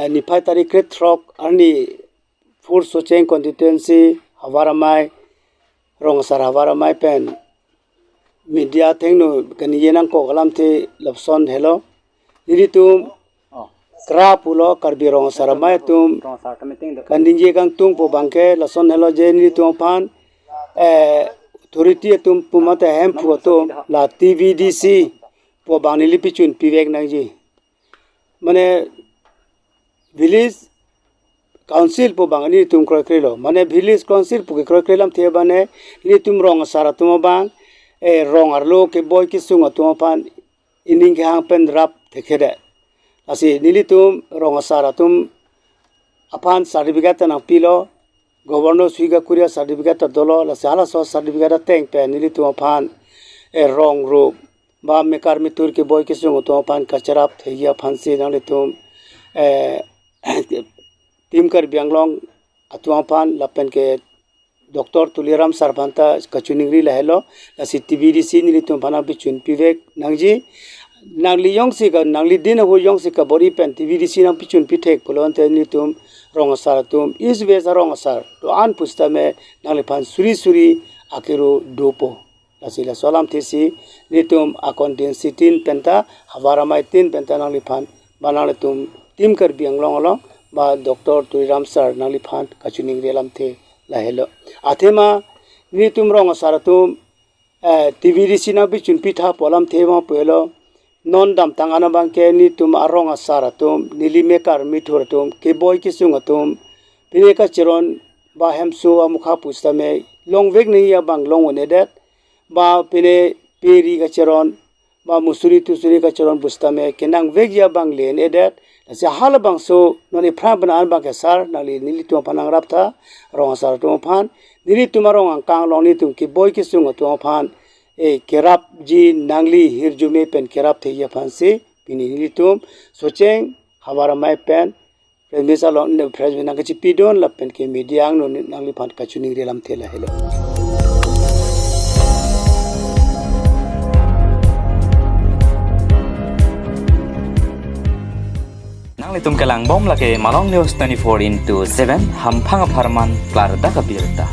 nipai tarik kret throk arni for Socheng Constituency Havaramai Rongsar Havaramai pen media thengno kani yenang ko galam the lapson hello iritum KRAA pulo karbi Rongsar mai tum kandinje kang tung po bangke lason hello je ni tum pan authority tum pumata hem photo la TVDC po banili pichun pivek nangji mane village council po bangani tum kroy krelo mane village council po kroy krelam the bane ni tum rong sara tum bang rong arlo ke boy ki sunga tum pan ining hang pen rap thekhede asi nili tum rong sara tum aphan certificate na pilo governor suiga kuria certificate dolo la sala so certificate teng pe nili tum aphan rong ro ba mekar mitur ke boy ki sunga tum pan kacharap theiya phansi nali tum tim kar bianglong atuang pan lapen ke Dr. Tuliram Sarbanta kachoningri la hello la TVDC ni tum bana bichun pivek nangji nangli yong si ka nangli din ho yong si ka bori pen TVDC na bichun pithek polon te ni tum rong sar tum is be rong sar to an pusta me nangli pan suri akiro dopo la sila solam thesi ni tum akon din sitin penta Havaramai tin penta nangli pan banale tum tim kar bianglong lo ba Dr. Tuliram Sar nangli phan kachoningri lam the la hello athema ni tum rong sar tum TVDC na bichun pitha polam thema pelo non dam tangana bang ke ni tum arong sar tum nilime kar mithur tum ke boy ki sunga tum pine ka chiron ba hemsu amukha pusta me long vek ni ya bang long one that ba pine peri ka chiron ba musuri tusuri ka chiron pusta me kenang vek ya bang len edat se hal bang so noni phra bana an bang ke sar nali nili tum panang raptha rong sar tum phan nili tumarong ang kang long ni tum ki boy ki sunga tum phan kerap ji nangli hirjume pen kerap theiya phan se pini nili tum Socheng Havaramai pen mesa long ne phrase na kachi pidon la pen ke media ang no nangli phan kachoningri lam thela hello Tum kelang bom lake Malong News 24/7 ham phang pharman klar da kabirta